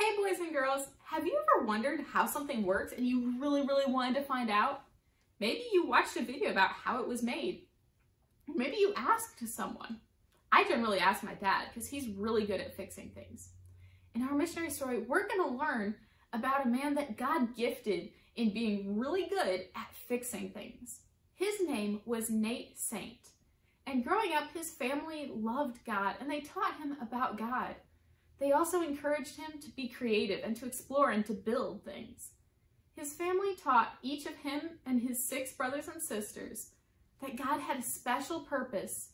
Hey boys and girls, have you ever wondered how something works and you really wanted to find out? Maybe you watched a video about how it was made. Maybe you asked someone. I generally ask my dad because he's really good at fixing things. In our missionary story, we're going to learn about a man that God gifted in being really good at fixing things. His name was Nate Saint. And growing up, his family loved God and they taught him about God. They also encouraged him to be creative and to explore and to build things. His family taught each of him and his 6 brothers and sisters that God had a special purpose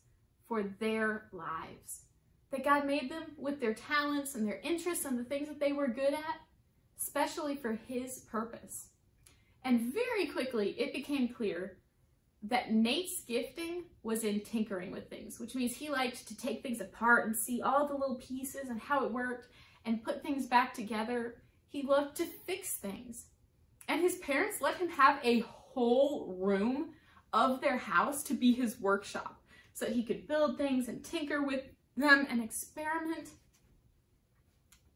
for their lives. That God made them with their talents and their interests and the things that they were good at, especially for his purpose. And very quickly, it became clear that Nate's gifting was in tinkering with things, which means he liked to take things apart and see all the little pieces and how it worked and put things back together. He loved to fix things. And his parents let him have a whole room of their house to be his workshop so that he could build things and tinker with them and experiment.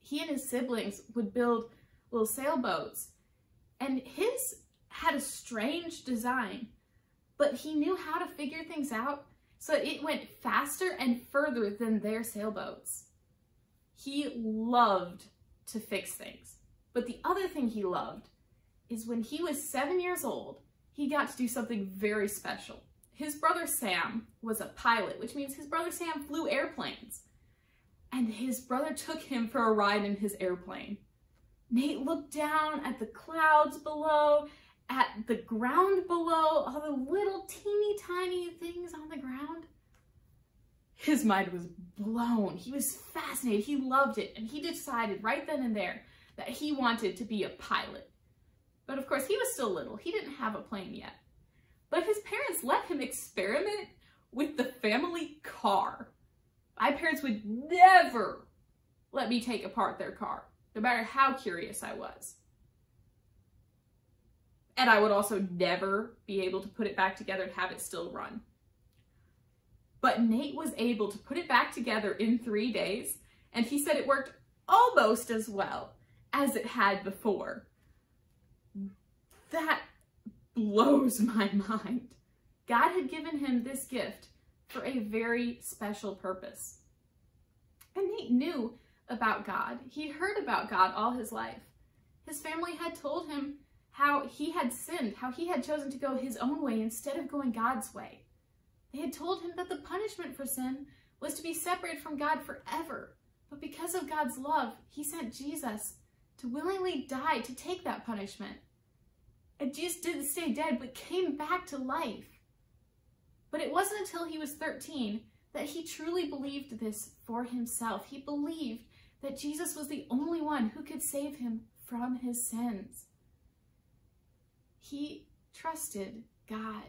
He and his siblings would build little sailboats, and his had a strange design, but he knew how to figure things out so it went faster and further than their sailboats. He loved to fix things. But the other thing he loved is when he was 7 years old, he got to do something very special. His brother Sam was a pilot, which means his brother Sam flew airplanes. And his brother took him for a ride in his airplane. Nate looked down at the clouds below, at the ground below, all the little teeny tiny things on the ground. His mind was blown. He was fascinated. He loved it. And he decided right then and there that he wanted to be a pilot. But of course, he was still little. He didn't have a plane yet. But his parents let him experiment with the family car. My parents would never let me take apart their car, no matter how curious I was. And I would also never be able to put it back together and have it still run. But Nate was able to put it back together in 3 days, and he said it worked almost as well as it had before. That blows my mind. God had given him this gift for a very special purpose. And Nate knew about God. He heard about God all his life. His family had told him how he had sinned, how he had chosen to go his own way instead of going God's way. They had told him that the punishment for sin was to be separated from God forever. But because of God's love, he sent Jesus to willingly die to take that punishment. And Jesus didn't stay dead, but came back to life. But it wasn't until he was 13 that he truly believed this for himself. He believed that Jesus was the only one who could save him from his sins. He trusted God.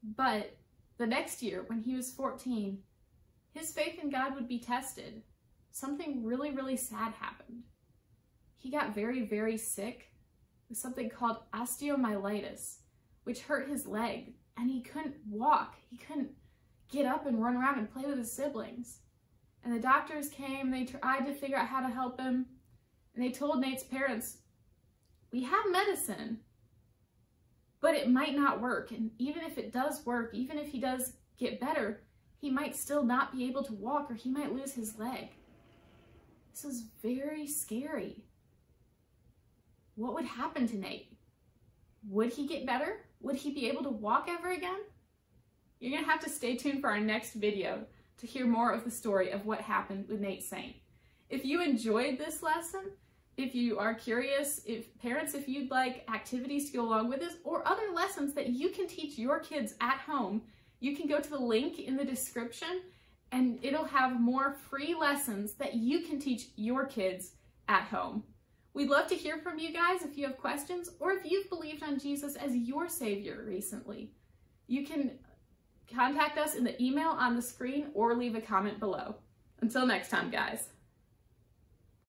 But the next year, when he was 14, his faith in God would be tested. Something really sad happened. He got very sick with something called osteomyelitis, which hurt his leg, and he couldn't walk. He couldn't get up and run around and play with his siblings. And the doctors came, they tried to figure out how to help him, and they told Nate's parents, "We have medicine, but it might not work. And even if it does work, even if he does get better, he might still not be able to walk, or he might lose his leg." This was very scary. What would happen to Nate? Would he get better? Would he be able to walk ever again? You're going to have to stay tuned for our next video to hear more of the story of what happened with Nate Saint. If you enjoyed this lesson, if you are curious, if you'd like activities to go along with this or other lessons that you can teach your kids at home, you can go to the link in the description and it'll have more free lessons that you can teach your kids at home. We'd love to hear from you guys if you have questions or if you've believed on Jesus as your Savior recently. You can contact us in the email on the screen or leave a comment below. Until next time, guys.